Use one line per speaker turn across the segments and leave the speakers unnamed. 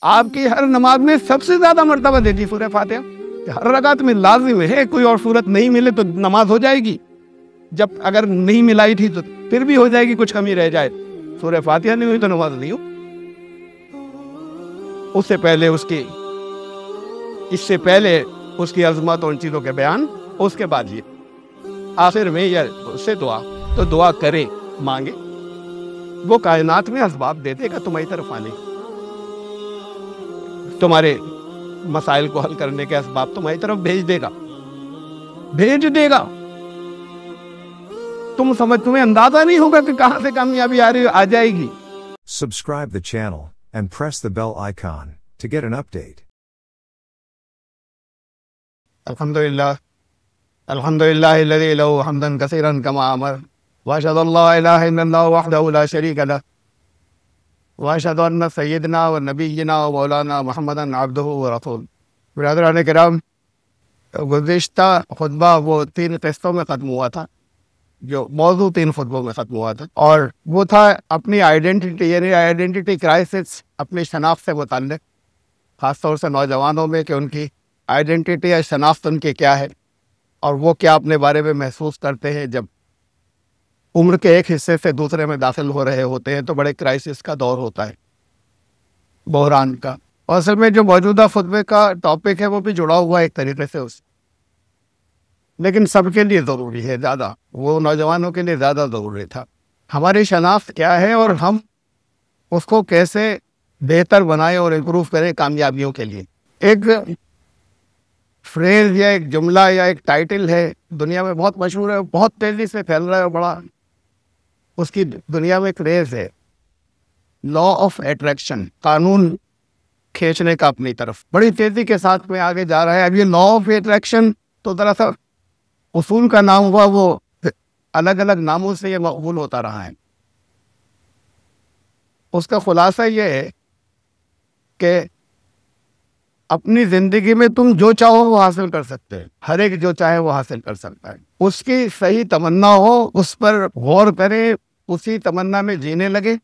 आपकी हर नमाज में सबसे ज्यादा मर्तबा देती सूरह फातिहा। हर रकात में लाजिम है, कोई और सूरत नहीं मिले तो नमाज हो जाएगी, जब अगर नहीं मिलाई थी तो फिर भी हो जाएगी, कुछ कमी रह जाए। सूरह फातिहा नहीं हुई तो नमाज नहीं हो। उससे पहले उसकी, इससे पहले उसकी अजमत और उन चीजों के बयान, उसके बाद ये आखिर में ये उससे दुआ, तो दुआ करे, मांगे, वो कायनात में असबाब दे देगा तुम्हारी तरफ आने, तुम्हारे मसाइल को हल करने के असबाब तुम्हारी तरफ भेज देगा, भेज देगा। तुम्हें अंदाजा नहीं होगा कि कहां से कामयाबी आ जाएगी।
Subscribe the channel and press the bell icon to get an update.
अल्हम्दुलिल्लाह अल्हम्दुलिल्लाहिल्लज़ी लहू हम्दन कसीरन कमा अमर व अशहदु अल्ला इलाहा इल्लल्लाहु वहदहु ला शरीका लह व अशहदु अन्ना सय्यदना व नबिय्यना व मौलाना मुहम्मदन अब्दुहु व रसूलुहु। बिरादरान किराम, गुज़िश्ता खुतबा वो 3 किस्तों में ख़त्म हुआ था, जो मौजू 3 खुतबों में ख़त्म हुआ था, और वो था अपनी आइडेंटिटी, यानी आइडेंटिटी क्राइसिस, अपनी शनाख्त से मुताल्लिक़, ख़ासतौर से नौजवानों में, कि उनकी आइडेंटिटी या शनाख्त उनकी क्या है और वो क्या अपने बारे में महसूस करते हैं। जब उम्र के एक हिस्से से दूसरे में दाखिल हो रहे होते हैं तो बड़े क्राइसिस का दौर होता है, बहरान का। और असल में जो मौजूदा खुतबे का टॉपिक है वो भी जुड़ा हुआ है एक तरीके से उससे, लेकिन सबके लिए ज़रूरी है ज़्यादा, वो नौजवानों के लिए ज़्यादा ज़रूरी था। हमारी शनाख्त क्या है और हम उसको कैसे बेहतर बनाएं और इम्प्रूव करें कामयाबियों के लिए। एक फ्रेज या एक जुमला या एक टाइटल है, दुनिया में बहुत मशहूर है, बहुत तेज़ी से फैल रहा है, बड़ा उसकी दुनिया में क्रेज है, लॉ ऑफ अट्रैक्शन, कानून खींचने का अपनी तरफ बड़ी तेज़ी के साथ में आगे जा रहा है। अब ये लॉ ऑफ अट्रैक्शन तो दरअसल उसूल का नाम हुआ, वो अलग अलग नामों से ये मकबूल होता रहा है। उसका खुलासा ये है कि अपनी ज़िंदगी में तुम जो चाहो वो हासिल कर सकते हैं, हर एक जो चाहे वो हासिल कर सकता है। उसकी सही तमन्ना हो, उस पर गौर करे, उसी तमन्ना में जीने लगे,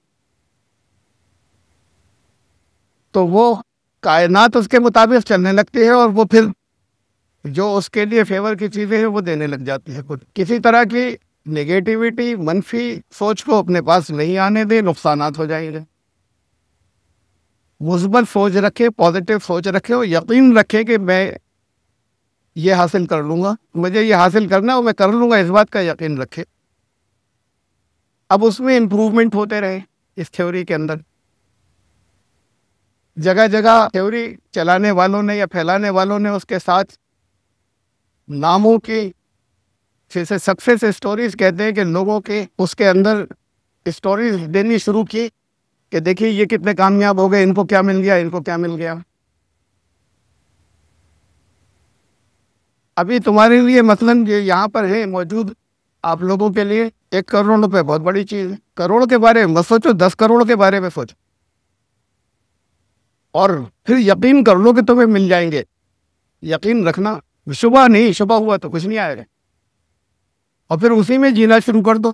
तो वो कायनात उसके मुताबिक चलने लगती है और वो फिर जो उसके लिए फेवर की चीज़ें हैं वो देने लग जाती है खुद। किसी तरह की नेगेटिविटी, मनफी सोच को अपने पास नहीं आने दे, नुकसानात हो जाएंगे। मुस्बत सोच रखे, पॉजिटिव सोच रखे और यकीन रखे कि मैं ये हासिल कर लूँगा, मुझे ये हासिल करना और मैं कर लूँगा, इस बात का यकीन रखे। अब उसमें इम्प्रूवमेंट होते रहे इस थ्योरी के अंदर। जगह जगह थ्योरी चलाने वालों ने या फैलाने वालों ने उसके साथ नामों की, जैसे सक्सेस स्टोरीज कहते हैं, कि लोगों के उसके अंदर स्टोरीज देनी शुरू की कि देखिए ये कितने कामयाब हो गए, इनको क्या मिल गया, इनको क्या मिल गया। अभी तुम्हारे लिए मसलन ये यहाँ पर है मौजूद, आप लोगों के लिए 1 करोड़ रुपए बहुत बड़ी चीज़ है। करोड़ के बारे में मत सोचो, 10 करोड़ के बारे में सोचो और फिर यकीन कर लो कि तुम्हें मिल जाएंगे। यकीन रखना, शुबह नहीं, शुबह हुआ तो कुछ नहीं आएगा, और फिर उसी में जीना शुरू कर दो।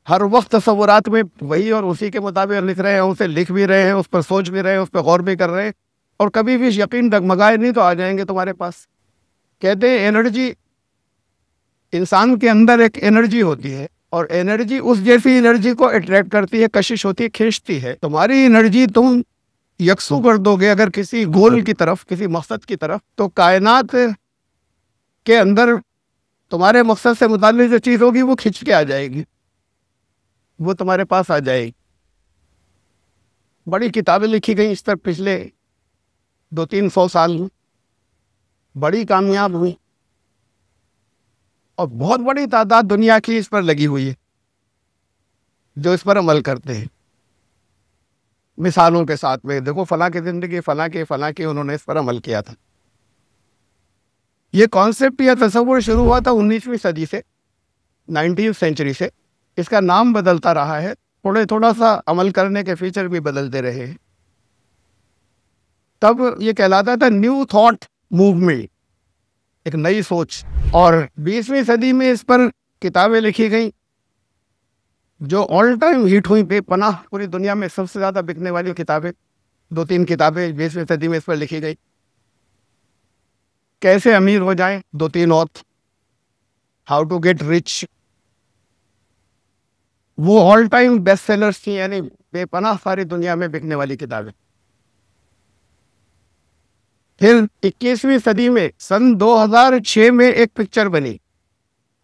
हर वक्त तसव्वुरात में वही और उसी के मुताबिक लिख रहे हैं, उसे लिख भी रहे हैं, उस पर सोच भी रहे हैं, उस पर गौर भी कर रहे हैं, और कभी भी यकीन डगमगाए नहीं तो आ जाएंगे तुम्हारे पास। कहते हैं एनर्जी, इंसान के अंदर एक एनर्जी होती है और एनर्जी उस जैसी एनर्जी को अट्रैक्ट करती है, कशिश होती है, खींचती है। तुम्हारी एनर्जी तुम यकसू कर दोगे अगर किसी गोल की तरफ, किसी मकसद की तरफ, तो कायनात के अंदर तुम्हारे मकसद से मुताल्लिक़ जो चीज़ होगी वो खींच के आ जाएगी, वो तुम्हारे पास आ जाएगी। बड़ी किताबें लिखी गई इस पर पिछले 200-300 साल में, बड़ी कामयाब हुई और बहुत बड़ी तादाद दुनिया की इस पर लगी हुई है जो इस पर अमल करते हैं। मिसालों के साथ में देखो, फलां की ज़िंदगी, फलां के उन्होंने इस पर अमल किया था। ये कॉन्सेप्ट या तसव्वुर शुरू हुआ था 19वीं सदी से, 19वीं सेंचुरी से। इसका नाम बदलता रहा है, थोड़ा सा अमल करने के फीचर भी बदलते रहे हैं। तब ये कहलाता था न्यू थॉट मूवमेंट, एक नई सोच। और 20वीं सदी में इस पर किताबें लिखी गई जो ऑल टाइम हिट हुई, बेपनाह, पूरी दुनिया में सबसे ज़्यादा बिकने वाली किताबें 2-3 किताबें 20वीं सदी में इस पर लिखी गई। कैसे अमीर हो जाएं, 2-3 और। हाउ टू गेट रिच, वो ऑल टाइम बेस्ट सेलर्स थी, यानी बेपनाह सारी दुनिया में बिकने वाली किताबें। फिर 21वीं सदी में सन 2006 में एक पिक्चर बनी,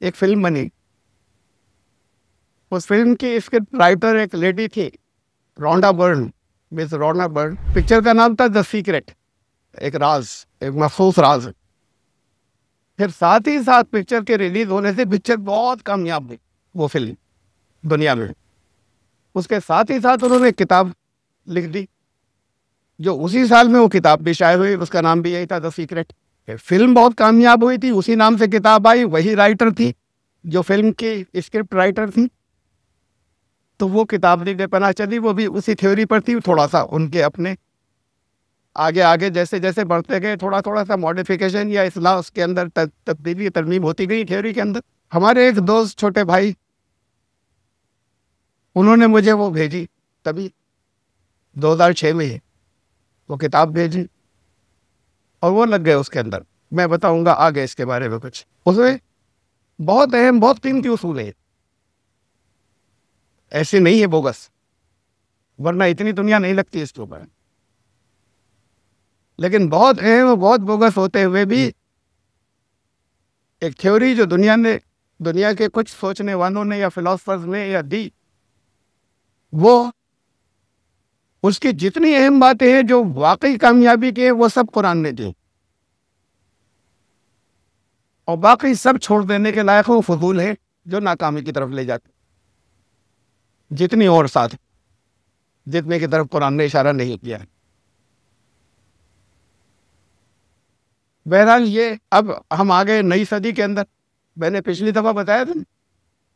एक फिल्म बनी। उस फिल्म की स्क्रिप्ट राइटर एक लेडी थी, Rhonda Byrne, miss Rhonda Byrne. Picture का नाम था द सीक्रेट, एक राज, एक महफूज राज। फिर साथ ही साथ पिक्चर के रिलीज होने से पिक्चर बहुत कामयाब हुई, वो फिल्म दुनिया में। उसके साथ ही साथ उन्होंने किताब लिख दी, जो उसी साल में वो किताब भी शाये हुई, उसका नाम भी यही था, द सीक्रेट। फिल्म बहुत कामयाब हुई थी, उसी नाम से किताब आई, वही राइटर थी जो फिल्म की स्क्रिप्ट राइटर थी। तो वो किताब नहीं दे पना चली, वो भी उसी थ्योरी पर थी। थोड़ा सा उनके अपने आगे आगे जैसे जैसे बढ़ते गए, थोड़ा थोड़ा सा मॉडिफिकेशन या इस्लाह उसके अंदर तब्दीली तरमीम होती गई थ्योरी के अंदर। हमारे एक दोस्त छोटे भाई, उन्होंने मुझे वो भेजी, तभी 2006 में ही वो किताब भेजी और वो लग गए उसके अंदर। मैं बताऊंगा आगे इसके बारे में कुछ। उसमें बहुत अहम, बहुत कीमती उसूल है, ऐसे नहीं है बोगस, वरना इतनी दुनिया नहीं लगती इसके ऊपर। लेकिन बहुत अहम, बहुत बोगस होते हुए भी एक थ्योरी जो दुनिया के कुछ सोचने वालों ने या फिलोसफर्स ने या दी, वो उसकी जितनी अहम बातें हैं जो वाकई कामयाबी के हैं, वो सब कुरान ने दी, और बाकी सब छोड़ देने के लायक वो फजूल है जो नाकामी की तरफ ले जाते, जितनी और साथ जितने की तरफ कुरान ने इशारा नहीं किया है। बहरहाल ये अब हम आ गए नई सदी के अंदर। मैंने पिछली दफा बताया था,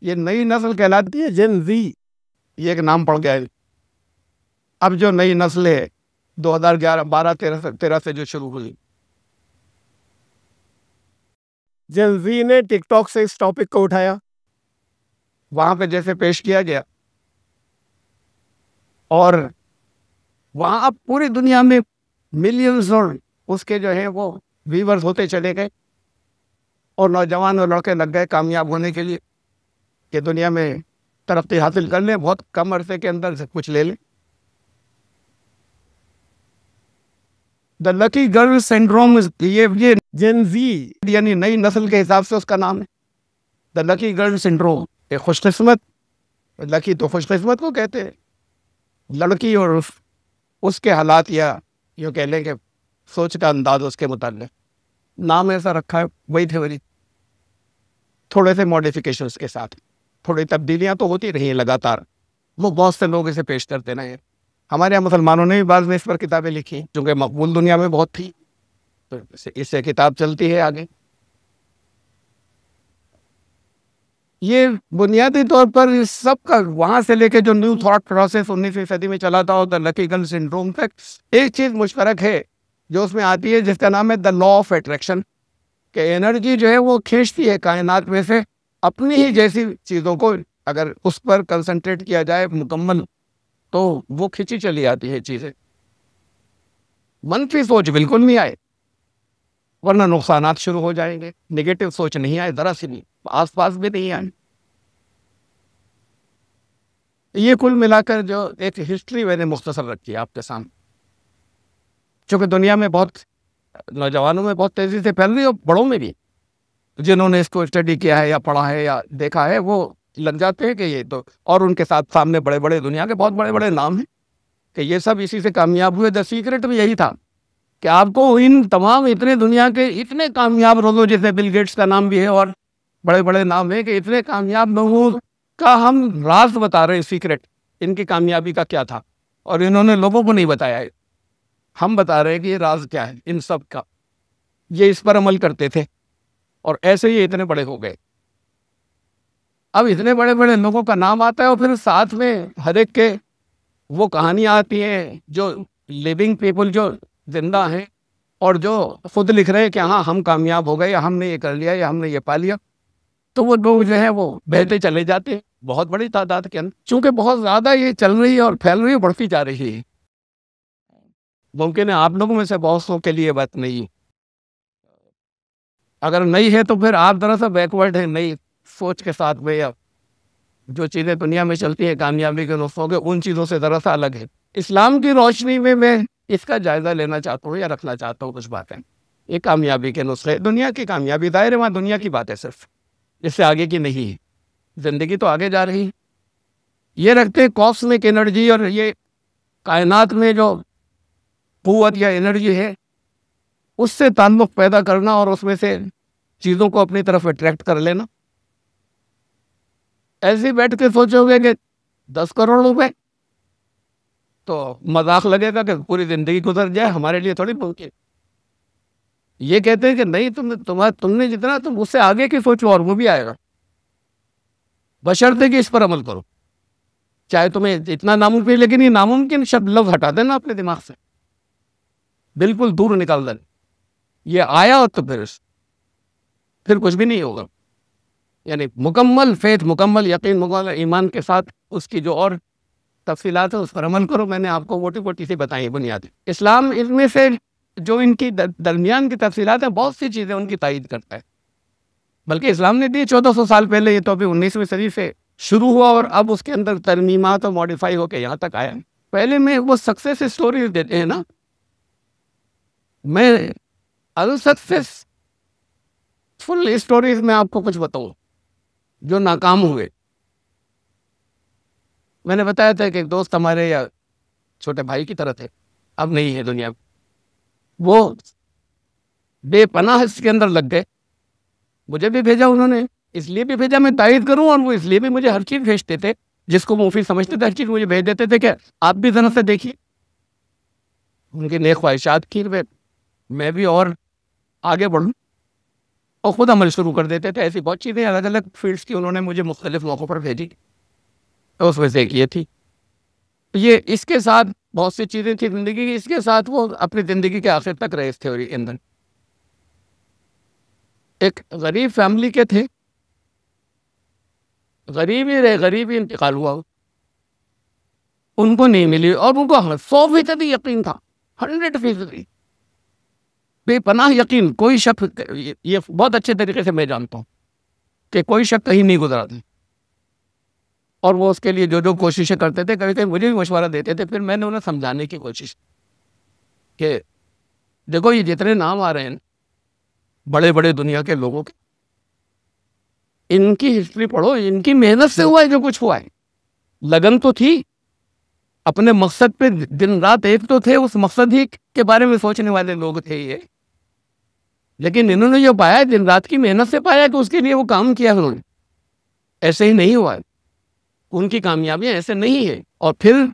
ये नई नस्ल कहलाती है जेन ज़ी, ये एक नाम पड़ गया है। अब जो नई नस्ल है 2011, 12, 13 से जो शुरू हुई, जेन ज़ी ने टिकटॉक से इस टॉपिक को उठाया, वहां पे जैसे पेश किया गया, और वहां अब पूरी दुनिया में मिलियंस और उसके जो है वो व्यूवर्स होते चले गए, और नौजवान और लड़के लग गए कामयाब होने के लिए कि दुनिया में तरक्की हासिल कर लें, बहुत कम अरसे के अंदर से कुछ ले लें। द लकी गर्ल सिंड्रोम, ये जेन ज़ी यानी नई नस्ल के हिसाब से उसका नाम है, द लकी गर्ल सिंड्रोम। एक खुशकिस्मत, लकी तो खुशकिस्मत को कहते हैं, लड़की और उसके हालात, या यूँ कह लें कि सोच का अंदाज उसके मुताल्लिक नाम ऐसा रखा है, वही थ्योरी, थोड़े से मॉडिफिकेशंस के साथ। थोड़ी तब्दीलियां तो होती रही हैं लगातार, वो बहुत से लोग इसे पेश करते रहे। हमारे यहाँ मुसलमानों ने भी बाद में इस पर किताबें लिखी, चूँकि मकबूल दुनिया में बहुत थी, तो इससे किताब चलती है आगे। ये बुनियादी तौर पर इस सब का वहाँ से लेके जो न्यू थॉट प्रोसेस 19वीं सदी में चला था, और द लकी गर्ल सिंड्रोम तक, एक चीज़ मुश्तरक है जो उसमें आती है, जिसका नाम है द लॉ ऑफ अट्रैक्शन। कि एनर्जी जो है वो खींचती है कायनात में से अपनी ही जैसी चीज़ों को, अगर उस पर कंसंट्रेट किया जाए मुकम्मल, तो वो खींची चली आती है चीज़ें। मनफी सोच बिल्कुल नहीं आए, वरना नुकसानात शुरू हो जाएंगे। नेगेटिव सोच नहीं आए, जरा सी नहीं, आसपास भी नहीं आए। ये कुल मिलाकर जो एक हिस्ट्री मैंने मुख्तसर रखी है आपके सामने, चूँकि दुनिया में बहुत, नौजवानों में बहुत तेज़ी से फैल रही है, और बड़ों में भी, जिन्होंने इसको स्टडी किया है या पढ़ा है या देखा है, वो लग जाते हैं कि ये तो, और उनके साथ सामने बड़े बड़े दुनिया के बहुत बड़े बड़े नाम हैं कि ये सब इसी से कामयाब हुए। द सीक्रेट भी यही था कि आपको इन तमाम इतने दुनिया के इतने कामयाब लोगों, जैसे बिल गेट्स का नाम भी है और बड़े बड़े नाम है, कि इतने कामयाब लोगों का हम राज बता रहे हैं, सीक्रेट, इनकी कामयाबी का क्या था, और इन्होंने लोगों को नहीं बताया है। हम बता रहे हैं कि ये राज क्या है इन सब का, ये इस पर अमल करते थे, और ऐसे ही इतने बड़े हो गए। अब इतने बड़े बड़े लोगों का नाम आता है, और फिर साथ में हर एक के वो कहानियाँ आती हैं जो लिविंग पीपल, जो जिंदा हैं और जो खुद लिख रहे हैं कि हाँ हम कामयाब हो गए, या हमने ये कर लिया, या हमने ये पा लिया। तो वो लोग जो है वो बहते चले जाते हैं बहुत बड़ी तादाद के अंदर, चूँकि बहुत ज़्यादा ये चल रही है और फैल रही है, बढ़ती जा रही है। मुमकिन है आप लोगों में से बहुत के लिए बात नहीं है। अगर नहीं है तो फिर आप ज़रा सा बैकवर्ड है नई सोच के साथ में, या जो चीज़ें दुनिया में चलती हैं कामयाबी के नुस्खों के, उन चीज़ों से ज़रा सा अलग है। इस्लाम की रोशनी में मैं इसका जायज़ा लेना चाहता हूँ या रखना चाहता हूँ कुछ बातें। ये कामयाबी के नुस्खे, दुनिया की कामयाबी, दायरे वहाँ दुनिया की बात है सिर्फ, इससे आगे की नहीं है। ज़िंदगी तो आगे जा रही है। ये रखते हैं कॉस्मिक एनर्जी, और ये कायनात में जो कुव्वत या एनर्जी है उससे ताल्लुक़ पैदा करना और उसमें से चीज़ों को अपनी तरफ अट्रैक्ट कर लेना। ऐसे बैठ के सोचोगे कि 10 करोड़ रुपए, तो मजाक लगेगा कि पूरी ज़िंदगी गुजर जाए, हमारे लिए थोड़ी मुमकिन। ये कहते हैं कि नहीं, तुमने जितना, तुम उससे आगे की सोचो और वो भी आएगा, बशर्ते कि इस पर अमल करो। चाहे तुम्हें इतना नामुमकिन, लेकिन ये नामुमकिन शब्द लफ्ज़ हटा देना अपने दिमाग से, बिल्कुल दूर निकाल देना। ये आया तो फिर कुछ भी नहीं होगा। यानी मुकम्मल फेथ, मुकम्मल यकीन, मुकम्मल ईमान के साथ उसकी जो और तफसीलात है उस पर अमल करो। मैंने आपको मोटी मोटी सी बताई बुनियादी। इस्लाम इनमें से जो इनकी दरमियान की तफसीलात हैं, बहुत सी चीज़ें उनकी तायीद करता है। बल्कि इस्लाम ने दी 1400 साल पहले, ये तो अभी 19वीं सदी से शुरू हुआ और अब उसके अंदर तरमीमात और मॉडिफाई होकर यहाँ तक आया। पहले में वो सक्सेस स्टोरीज देते हैं ना, मैं अनसक्सेसफुल स्टोरीज में आपको कुछ बताऊँ जो नाकाम हुए। मैंने बताया था कि एक दोस्त हमारे या छोटे भाई की तरह थे, अब नहीं है दुनिया में। वो बेपनाह इसके अंदर लग गए। मुझे भी भेजा उन्होंने, इसलिए भी भेजा मैं तायद करूं, और वो इसलिए भी मुझे हर चीज़ भेजते थे जिसको मुफीद समझते थे, हर चीज़ मुझे भेज देते थे कि आप भी जरा से देखिए। उनकी नेक ख्वाहिशात की मैं भी और आगे बढ़ूं, और ख़ुद अमल शुरू कर देते थे। ऐसी बहुत चीज़ें अलग अलग फील्ड्स की उन्होंने मुझे मुख्तलिफ मौक़ों पर भेजी, तो उसमें से एक ये थी। ये इसके साथ बहुत सी चीज़ें थी ज़िंदगी की, इसके साथ वो अपनी ज़िंदगी के आखिर तक रहे इस थ्योरी के अंदर। एक गरीब फैमिली के थे, गरीब ही रहे, गरीब ही इंतकाल हुआ, उनको नहीं मिली, और उनको 100% यकीन था, 100% बेपनाह यकीन, कोई शक, ये बहुत अच्छे तरीके से मैं जानता हूँ कि कोई शक कहीं नहीं गुजरा था। और वो उसके लिए जो जो कोशिशें करते थे, कभी कभी मुझे भी मशवरा देते थे। फिर मैंने उन्हें समझाने की कोशिश कि देखो, ये जितने नाम आ रहे हैं बड़े बड़े दुनिया के लोगों के, इनकी हिस्ट्री पढ़ो, इनकी मेहनत से हुआ है जो कुछ हुआ है। लगन तो थी, अपने मकसद पे दिन रात एक तो थे, उस मकसद ही के बारे में सोचने वाले लोग थे ये। लेकिन इन्होंने जो पाया दिन रात की मेहनत से पाया कि उसके लिए वो काम किया उन्होंने, ऐसे ही नहीं हुआ। उनकी कामयाबियां ऐसे नहीं है। और फिर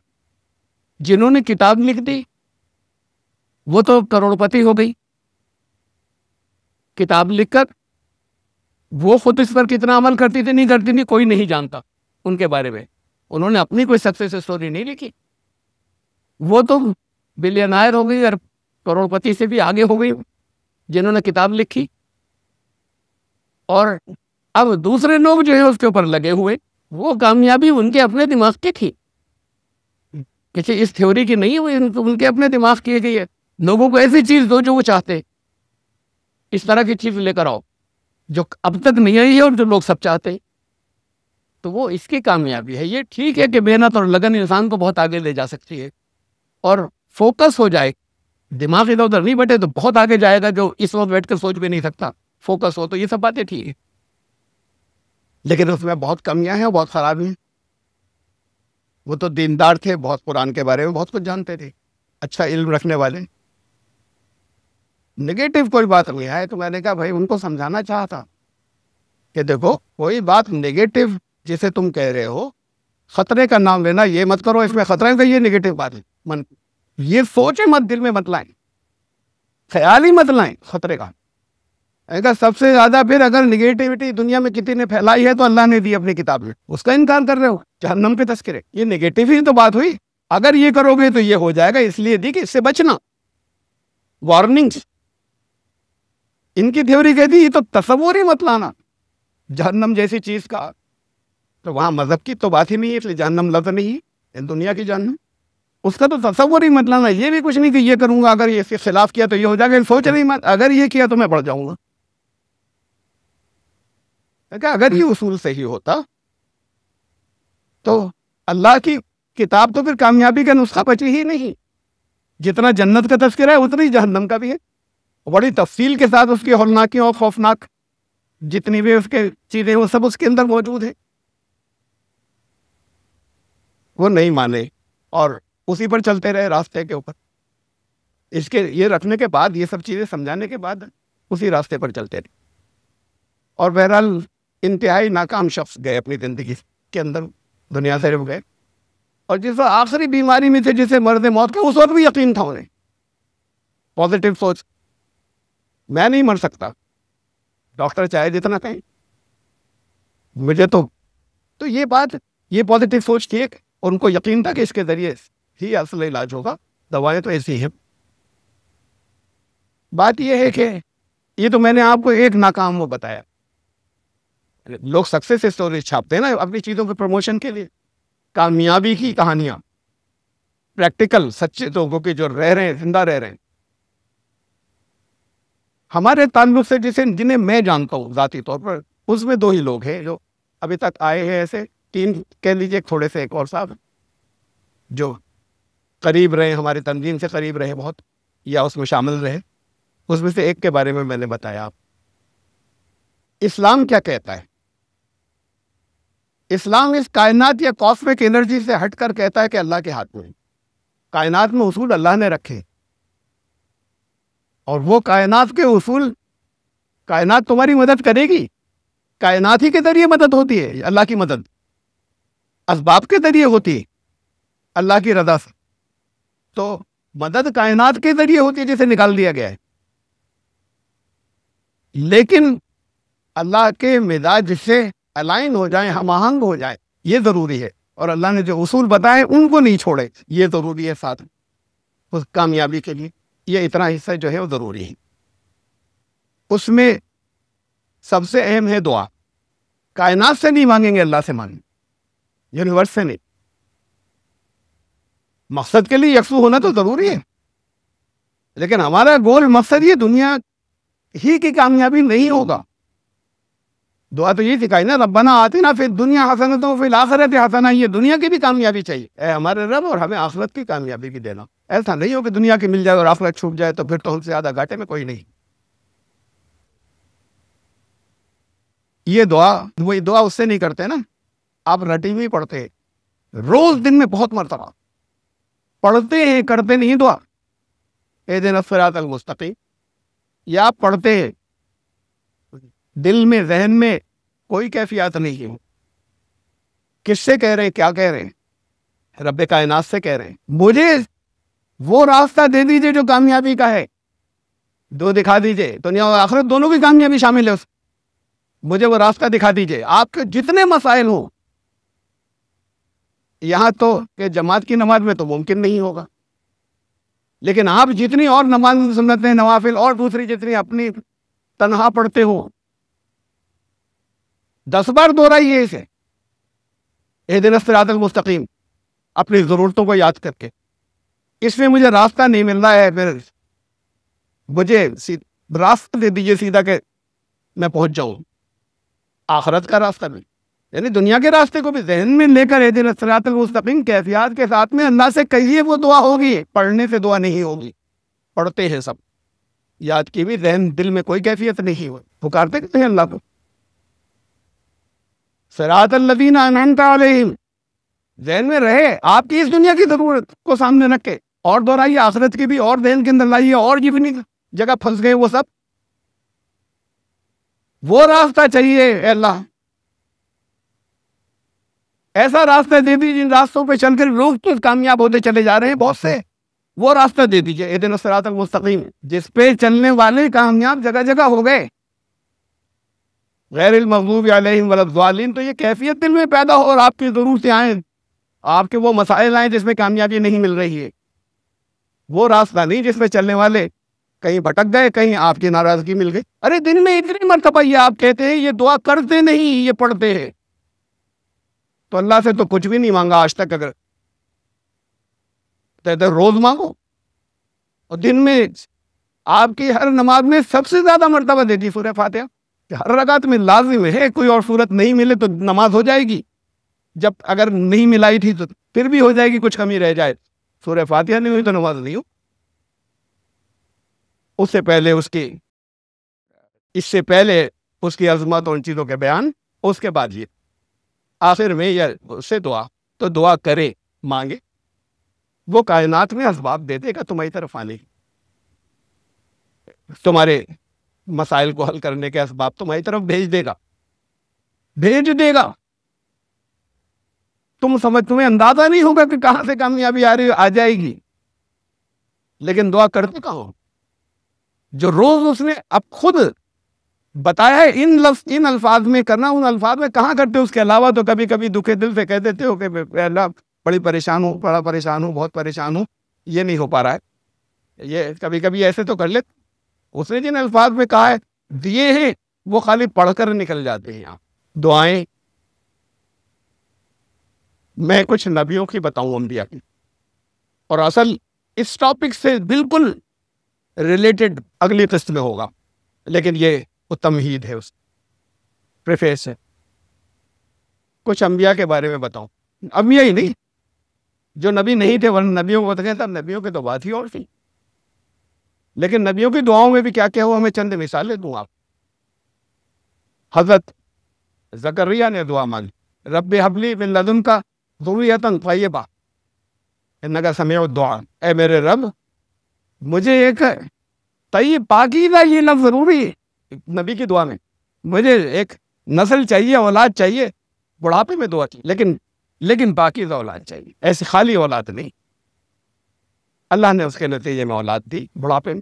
जिन्होंने किताब लिख दी वो तो करोड़पति हो गई। किताब लिखकर वो खुद इस पर कितना अमल करती थी नहीं करती थी कोई नहीं जानता उनके बारे में। उन्होंने अपनी कोई सक्सेस स्टोरी नहीं लिखी। वो तो बिलियनायर हो गई और करोड़पति से भी आगे हो गई जिन्होंने किताब लिखी। और अब दूसरे लोग जो है उसके ऊपर लगे हुए, वो कामयाबी उनके अपने दिमाग की थी, किसी इस थ्योरी की नहीं हुई, उनके अपने दिमाग की गई है। लोगों को ऐसी चीज दो जो वो चाहते, इस तरह की चीज लेकर आओ जो अब तक नहीं आई है और जो लोग सब चाहते, तो वो इसकी कामयाबी है। ये ठीक है कि मेहनत और लगन इंसान को बहुत आगे ले जा सकती है, और फोकस हो जाए, दिमाग इधर उधर नहीं बटे तो बहुत आगे जाएगा जो इस वक्त बैठ कर सोच भी नहीं सकता। फोकस हो तो ये सब बातें ठीक है, लेकिन उसमें बहुत कमियां हैं, बहुत खराबी हैं। वो तो दीनदार थे, बहुत कुरान के बारे में बहुत कुछ जानते थे, अच्छा इल्म रखने वाले। नेगेटिव कोई बात नहीं है तो मैंने कहा भाई उनको समझाना चाहता कि देखो कोई बात नेगेटिव जिसे तुम कह रहे हो, खतरे का नाम लेना ये मत करो, इसमें खतरा है, ये नेगेटिव बात है, मन ये सोचे मत, दिल में मत लाएं, ख्याल ही मत लाएं खतरे का। अगर सबसे ज्यादा फिर अगर निगेटिविटी दुनिया में किसी ने फैलाई है तो अल्लाह ने दी अपनी किताब में, उसका इनकार कर रहे हो, जहन्नम के तस्करे, ये नेगेटिव ही तो बात हुई। अगर ये करोगे तो ये हो जाएगा, इसलिए दी कि इससे बचना, वार्निंग्स। इनकी थ्योरी कहती ये तो तस्वुर ही मत लाना जहन्नम जैसी चीज का, तो वहां मजहब की तो बात ही नहीं है, इसलिए जहन्नम लफ्ज नहीं है, दुनिया की जहन्नम। उसका तो तसव्वुर ही मत लाना, ये भी कुछ नहीं कि ये करूंगा, अगर ये इसके खिलाफ किया तो ये हो जाएगा, सोच नहीं मत, अगर ये किया तो मैं पड़ जाऊंगा। क्या अगर ये उसूल सही होता तो अल्लाह की किताब तो फिर कामयाबी का नुस्खा बची ही नहीं। जितना जन्नत का तज़किरा है उतना ही जहन्नम का भी है, बड़ी तफसील के साथ उसकी हौलनाकी और खौफनाक जितनी भी उसके चीजें वो सब उसके अंदर मौजूद है। वो नहीं माने और उसी पर चलते रहे रास्ते के ऊपर। इसके ये रखने के बाद, ये सब चीजें समझाने के बाद उसी रास्ते पर चलते रहे और बहरहाल इंतहाई नाकाम शख्स गए अपनी जिंदगी के अंदर, दुनिया से रुक गए। और जिस आखिरी बीमारी में थे जिसे मर्द मौत का, उस वक्त भी यकीन था उन्हें, पॉजिटिव सोच, मैं नहीं मर सकता, डॉक्टर चाहे जितना कहें मुझे तो ये बात, ये पॉजिटिव सोच थी एक, और उनको यकीन था कि इसके जरिए ही असल इलाज होगा, दवाएं तो ऐसी हैं। बात यह है कि ये तो मैंने आपको एक नाकाम वो बताया। लोग सक्सेस स्टोरी छापते हैं ना अपनी चीजों के प्रमोशन के लिए, कामयाबी की कहानियां, प्रैक्टिकल सच्चे लोगों के जो रह रहे हैं, जिंदा रह रहे हैं। हमारे ताल्लुक से जिन्हें मैं जानता हूं जाती तौर पर, उसमें 2 ही लोग हैं जो अभी तक आए हैं, ऐसे 3 कह लीजिए, थोड़े से एक और साहब जो करीब रहे, हमारी तंजीम से करीब रहे बहुत, या उसमें शामिल रहे। उसमें से एक के बारे में मैंने बताया। आप इस्लाम क्या कहता है? इस्लाम इस कायनात या कॉस्मिक एनर्जी से हटकर कहता है कि अल्लाह के हाथ में, कायनात में उसूल अल्लाह ने रखे, और वो कायनात के उसूल, कायनात तुम्हारी मदद करेगी, कायनात ही के जरिए मदद होती है, अल्लाह की मदद असबाब के जरिए होती है, अल्लाह की रजा से। तो मदद कायनात के जरिए होती है जिसे निकाल दिया गया है, लेकिन अल्लाह के मिजाज से अलाइन हो जाए, हम आहंग हो जाए, ये जरूरी है। और अल्लाह ने जो उसूल बताए उनको नहीं छोड़े, ये जरूरी है साथ उस कामयाबी के लिए। ये इतना हिस्सा जो है वो जरूरी है। उसमें सबसे अहम है दुआ। कायनात से नहीं मांगेंगे, अल्लाह से मांगेंगे, यूनिवर्स से नहीं। मकसद के लिए यकसू होना तो जरूरी है, लेकिन हमारा गोल मकसद ये दुनिया ही की कामयाबी नहीं होगा। दुआ तो ये सिखाई ना, रब्बना आतिना फिर दुनिया हसनतुम फिल आखिरति हसना, ये दुनिया की भी कामयाबी चाहिए ऐ हमारे रब, और हमें आखिरत की कामयाबी भी देना। ऐसा नहीं हो कि दुनिया की मिल जाए और आखिरत छूट जाए, तो फिर तो हमसे ज्यादा घाटे में कोई नहीं। ये दुआ, वही दुआ उससे नहीं करते ना, आप रटी हुई पढ़ते हैं, रोज दिन में बहुत मरतबा पढ़ते हैं, करते नहीं दुआ इहदिना सिरातल मुस्तकीम। या आप पढ़ते हैं, दिल में जहन में कोई कैफियत नहीं है, किससे कह रहे हैं, क्या कह रहे हैं? रब्बे कायनात से कह रहे हैं, मुझे वो रास्ता दे दीजिए जो कामयाबी का है, दो दिखा दीजिए, दुनिया और आखिरत दोनों की कामयाबी शामिल है उसमें, मुझे वो रास्ता दिखा दीजिए। आपके जितने मसाइल हो, यहां तो कि जमात की नमाज में तो मुमकिन नहीं होगा, लेकिन आप जितनी और नमाज सुन्नतें, नवाफिल और दूसरी जितनी अपनी तनहा पढ़ते हो, 10 बार दोहराइए इसे, इहदिना सिरातल मुस्तकीम, अपनी जरूरतों को याद करके। इसमें मुझे रास्ता नहीं मिल रहा है, फिर मुझे रास्ता दे दीजिए सीधा के मैं पहुंच जाऊं आखिरत का रास्ता भी, यानी दुनिया के रास्ते को भी जहन में लेकर इहदिना सिरातल मुस्तकीम कैफियत के साथ में अल्लाह से कहिए, वो दुआ होगी। पढ़ने से दुआ नहीं होगी, पढ़ते हैं सब, याद की भी जहन दिल में कोई कैफियत नहीं हो, पुकारते कहते हैं अल्लाह को, सिरातल लज़ीना अनअमता अलैहिम, जहन में रहे, आपकी इस दुनिया की जरूरत को सामने रख के, और दोहराइए आखिरत की भी, और जहन के अंदर लाइए, और जितनी जगह फंस गए वो सब, वो रास्ता चाहिए अल्लाह, ऐसा रास्ता दे दीजिए जिन रास्तों पे चलकर लोग तो कामयाब होते चले जा रहे हैं बहुत से, वो रास्ता दे दीजिए इहदिना सिरातल मुस्तकीम, जिस पे चलने वाले कामयाब जगह जगह हो गए, गैरिल मग़ज़ूबि अलैहिम वलद्दालिन। तो ये कैफियत दिल में पैदा हो और आपकी ज़रूरतें आए, आपके वो मसाइल आए जिसमें कामयाबी नहीं मिल रही है, वो रास्ता नहीं जिसमें चलने वाले कहीं भटक गए, कहीं आपकी नाराजगी मिल गई। अरे दिन में इतनी मरतबा ये आप कहते हैं, ये दुआ करते नहीं, ये पढ़ते हैं, तो अल्लाह से तो कुछ भी नहीं मांगा आज तक। अगर तो रोज मांगो, और दिन में आपकी हर नमाज में सबसे ज्यादा मर्तबा देती सूरह फातिहा। हर रकात में लाजिम है, कोई और सूरत नहीं मिले तो नमाज हो जाएगी, जब अगर नहीं मिलाई थी तो फिर भी हो जाएगी, कुछ कमी रह जाए, सूरह फातिहा नहीं हुई तो नमाज नहीं हो। उससे पहले उसकी, इससे पहले उसकी अजमत और उन चीजों के बयान, उसके बाद ये आखिर में यह उससे दुआ, तो दुआ करे, मांगे, वो कायनात में असबाब दे देगा तुम्हारी तरफ आने, तुम्हारे मसाइल को हल करने के असबाब तुम्हारी तरफ भेज देगा, भेज देगा। तुम्हें अंदाजा नहीं होगा कि कहां से कामयाबी आ रही आ जाएगी, लेकिन दुआ करते कहां हो? जो रोज उसने अब खुद बताया है इन अल्फाज में करना, उन अल्फाज में कहां करते हो? उसके अलावा तो कभी कभी दुखे दिल से कह देते हो कि अल्लाह बड़ी परेशान हूं, बड़ा परेशान हूं, बहुत परेशान हूं, ये नहीं हो पा रहा है, ये कभी कभी ऐसे तो कर ले। उसने जिन अल्फाज में कहा है दिए हैं, वो खाली पढ़कर निकल जाते हैं। यहाँ दुआएं मैं कुछ नबियों की बताऊं, अंबिया की, और असल इस टॉपिक से बिल्कुल रिलेटेड अगली किस्त में होगा, लेकिन ये तमहीद है, उस प्रेफेस है। कुछ अंबिया के बारे में बताऊं, अंबिया ही नहीं, जो नबी नहीं थे, वरना नबियों को बताएं तब नबियों की तो बात ही और थी, लेकिन नबियों की दुआओं में भी क्या क्या हुआ, मैं चंद मिसालें दूं आप। हजरत जकरिया ने दुआ मांगी, रब्बे हबली मिन लदुनका ज़ुर्रियतन तय्यबा इन्नका समीउद दुआ, ए मेरे रब मुझे एक तय्यब पाकीज़ा, ये लफ्ज़ ज़रूरी है नबी की दुआ में, मुझे एक नस्ल चाहिए, औलाद चाहिए, बुढ़ापे में दुआ की, लेकिन पाकीज़ा औलाद चाहिए, ऐसी खाली औलाद नहीं। अल्लाह ने उसके नतीजे में औलाद दी बुढ़ापे में।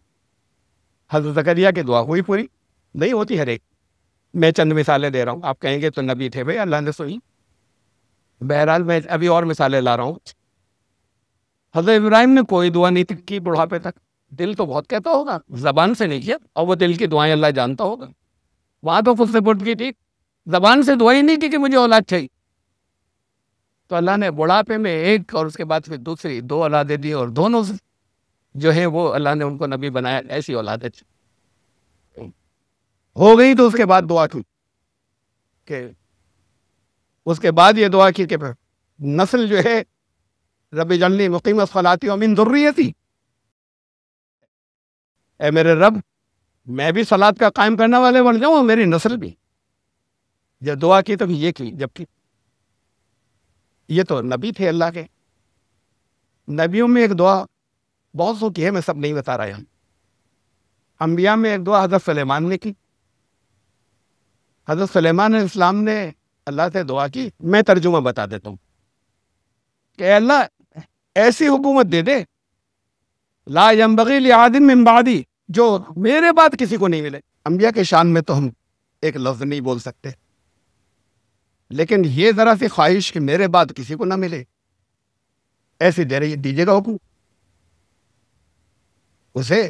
हज़रत ज़करिया की दुआ हुई पूरी, नहीं होती हर एक। मैं चंद मिसालें दे रहा हूँ, आप कहेंगे तो नबी थे भाई, अल्लाह ने सुनी। बहरहाल मैं अभी और मिसालें ला रहा हूँ। हज़रत इब्राहिम ने कोई दुआ नहीं की बुढ़ापे तक, दिल तो बहुत कहता होगा, जबान से नहीं किया, और वो दिल की दुआएं अल्लाह जानता होगा। वहां तो खुद से पुट की थी, जबान से दुआ ही नहीं की कि मुझे औलाद चाहिए, तो अल्लाह ने बुढ़ापे में एक और उसके बाद फिर दूसरी, दो औलादें दी, और दोनों से जो है वो अल्लाह ने उनको नबी बनाया। ऐसी औलादें हो गई, तो उसके बाद दुआ की कि, उसके बाद ये दुआ की कि नस्ल जो है, रब्बी जल्नी मुकीमत सलाती व मिन ज़ुर्रियती, ए मेरे रब मैं भी सलात का कायम करने वाले बन जाऊं और मेरी नस्ल भी। जब दुआ की तो ये की, जबकि ये तो नबी थे अल्लाह के। नबियों में एक दुआ बहुत सौ की है, मैं सब नहीं बता रहा यहाँ। अंबिया में एक दुआ हज़रत सुलेमान ने की। हज़रत सुलेमान इस्लाम ने अल्लाह से दुआ की, मैं तर्जुमा बता देता हूँ कि अल्लाह ऐसी हुकूमत दे दे, ला यंबगी लिआदिन मिन बादी, जो मेरे बाद किसी को नहीं मिले। अंबिया के शान में तो हम एक लफ्ज नहीं बोल सकते, लेकिन ये जरा सी ख्वाहिश कि मेरे बाद किसी को ना मिले, ऐसी दे रही दीजिएगा हुक्म। उसे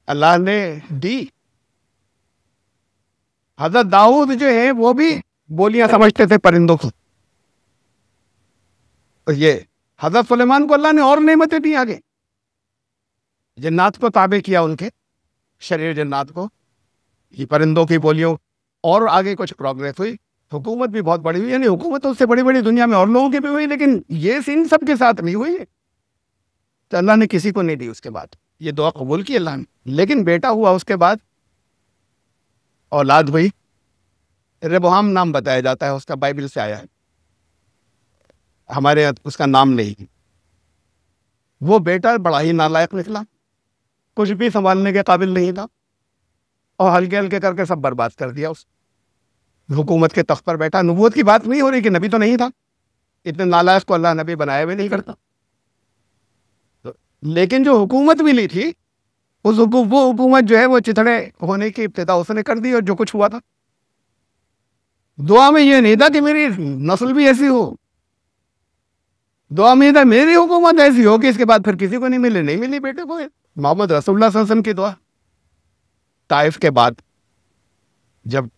अल्लाह ने दी। हजरत दाऊद जो है वो भी बोलियां समझते थे परिंदों को, और ये हजरत सुलेमान को अल्लाह ने और नेमतें दी आगे, जन्नात को ताबे किया, उनके शरीर जन्नात को, ये परिंदों की बोलियों, और आगे कुछ प्रोग्रेस हुई, हुकूमत भी बहुत बड़ी हुई। यानी हुकूमत तो उससे बड़ी बड़ी दुनिया में और लोगों की भी हुई, लेकिन ये इन सब के साथ नहीं हुई, तो अल्लाह ने किसी को नहीं दी। उसके बाद ये दुआ कबूल की अल्लाह ने, लेकिन बेटा हुआ, उसके बाद औलाद हुई। रेबोहाम नाम बताया जाता है उसका, बाइबल से आया है, हमारे यहाँ उसका नाम नहीं। वो बेटा बड़ा ही नालायक निकला, कुछ भी संभालने के काबिल नहीं था, और हल्के हल्के करके सब बर्बाद कर दिया। उस हुकूमत के तख्त पर बैठा। नबूवत की बात नहीं हो रही कि नबी तो नहीं था, इतने नालायक को अल्लाह नबी बनाया भी नहीं करता, लेकिन जो हुकूमत मिली थी, वो हुकूमत जो है वो चिथड़े होने की इब्तिदा उसने कर दी, और जो कुछ हुआ था दुआ में ये नहीं था कि मेरी नस्ल भी ऐसी हो, दुआ में था मेरी हुकूमत ऐसी हो कि इसके बाद फिर किसी को नहीं मिले, नहीं मिली बेटे को। मोहम्मद रसूलुल्लाह सल्लल्लाहु अलैहि वसल्लम की दुआ ताइफ के बाद जब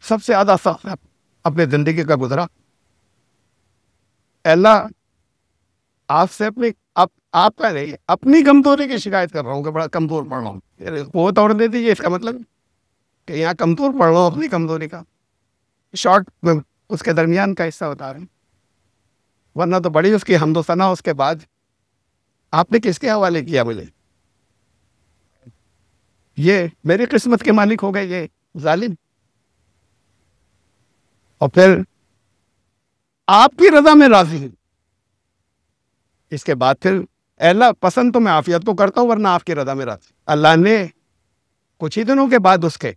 सबसे ज्यादा सख्त अपने जिंदगी का गुजरा, अल्लाह आपसे अपने आपका नहीं, अपनी कमजोरी की शिकायत कर रहा हूँ कि बड़ा कमजोर पढ़ रहा हूँ। वो तोड़ दे दीजिए, इसका मतलब कि यहाँ कमजोर पढ़ रहा हूँ अपनी कमजोरी का शॉर्ट उसके दरमियान का हिस्सा बता रहे हैं। वरना तो बड़ी उसकी हमदोसना उसके बाद आपने किसके हवाले किया मुझे? ये मेरी किस्मत के मालिक हो गए ये जालिम। और फिर आपकी रजा में राजी हूं, इसके बाद फिर अल्लाह पसंद तो मैं आफियत को करता हूं, वरना आपकी रजा में राजी। अल्लाह ने कुछ ही दिनों के बाद उसके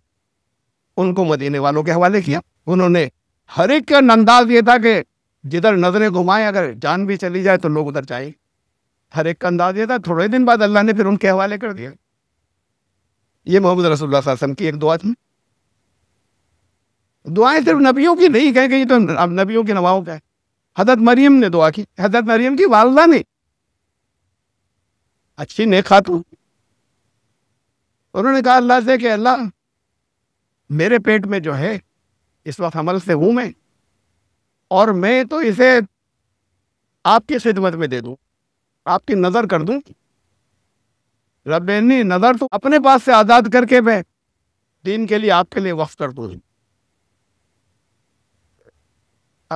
उनको मदीने वालों के हवाले किया। उन्होंने हर एक का अंदाज ये था कि जिधर नजरें घुमाए अगर जान भी चली जाए तो लोग उधर जाए। हर एक का अंदाज ये था। थोड़े दिन बाद अल्लाह ने फिर उनके हवाले कर दिया। ये मोहम्मद रसूलुल्लाह सल्लल्लाहु अलैहि वसल्लम की एक दुआ थी। दुआएं सिर्फ नबियों की नहीं कह गई, तो अब नबियों की नवाओं का है। हजरत मरियम ने दुआ की, हजरत मरियम की वालदा ने, अच्छी नेक खातून, उन्होंने कहा अल्लाह से कि अल्लाह मेरे पेट में जो है इस वक्त हमल से हूं मैं, और मैं तो इसे आपकी खिदमत में दे दूं, आपकी नजर कर दूं। रब्बेनी नजर तो अपने पास से आजाद करके मैं दीन के लिए आपके लिए वक्फ कर दूं।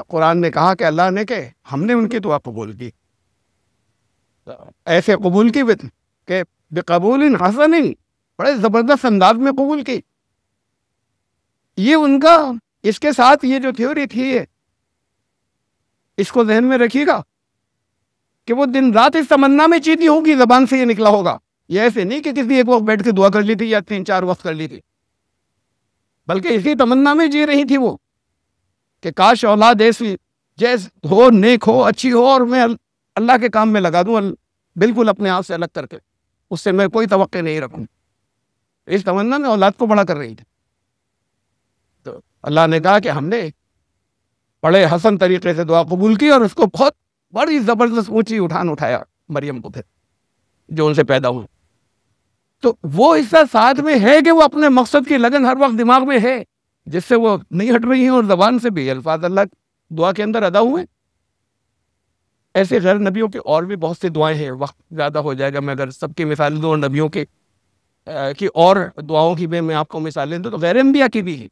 कुरान ने कहा कि अल्लाह ने के हमने उनकी दुआ कबूल की, ऐसे कबूल की कि बेकबूल हसन, बड़े जबरदस्त अंदाज में कबूल की। ये उनका, इसके साथ ये जो थ्योरी थी इसको जहन में रखिएगा कि वो दिन रात इस तमन्ना में जीती होगी, जबान से ये निकला होगा। ये ऐसे नहीं कि किसी एक वक्त बैठ के दुआ कर ली थी या 3-4 वक्त कर ली थी, बल्कि इसी तमन्ना में जी रही थी वो कि काश औलाद ऐसी जैसे हो, नेक हो, अच्छी हो, और मैं अल्लाह के काम में लगा दूं, बिल्कुल अपने आप से अलग करके, उससे मैं कोई तवक्के नहीं रखूं। इस तमन्ना में औलाद को बड़ा कर रही थी। तो अल्लाह ने कहा कि हमने बड़े हसन तरीके से दुआ कबूल की और उसको बहुत बड़ी जबरदस्त ऊंची उठान उठाया मरियम को फिर जो उनसे पैदा हुई। तो वो हिस्सा साथ में है कि वो अपने मकसद की लगन हर वक्त दिमाग में है, जिससे वो नहीं हट रही है, और जबान से भी अल्फाज अल्लाह दुआ के अंदर अदा हुए। ऐसे गैर नबियों की और भी बहुत सी दुआएं हैं, वक्त ज़्यादा हो जाएगा मैं अगर सबकी मिसाल दूँ, और नबियों के की और दुआओं की भी मैं आपको मिसालें दूँ तो गैर अंबिया की भी है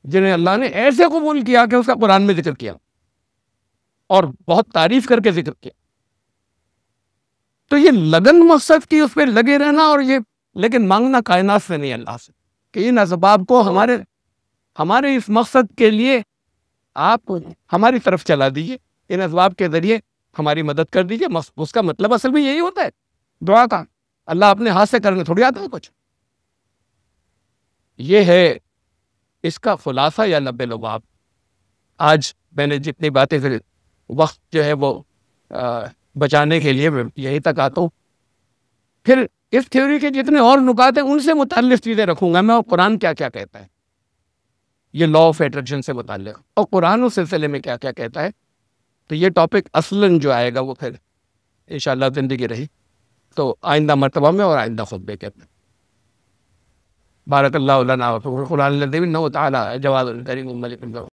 जिन्हें अल्लाह ने ऐसे कबूल किया कि उसका कुरान में जिक्र किया और बहुत तारीफ करके जिक्र किया। तो ये लगन मकसद की, उस पर लगे रहना, और ये लेकिन मांगना कायनात से नहीं, अल्लाह से, कि इन असबाब को हमारे इस मकसद के लिए आप हमारी तरफ चला दीजिए, इन असबाब के जरिए हमारी मदद कर दीजिए। उसका मतलब असल में यही होता है दुआ का। अल्लाह अपने हाथ से करने थोड़ी आता है कुछ। ये है इसका खुलासा या लब्बे लुबाब। आज मैंने जितनी बातें करी, वक्त जो है वो बचाने के लिए मैं यही तक आता हूँ। फिर इस थ्योरी के जितने और नुकात हैं उनसे मुताल्लिक़ चीज़ें रखूंगा मैं, और कुरान क्या क्या कहता है, ये लॉ ऑफ अट्रैक्शन से मुताल्लिक़, और कुरान उस सिलसिले में क्या क्या कहता है। तो ये टॉपिक असलन जो आएगा वो फिर इंशाअल्लाह ज़िंदगी रही तो आइंदा मरतबा में और आइंदा खुतबे के में। बारकल्लाहु लना व फ़ी कुरानिल अज़ीम, इन्नहु तआला जवादुल करीम मलिकुल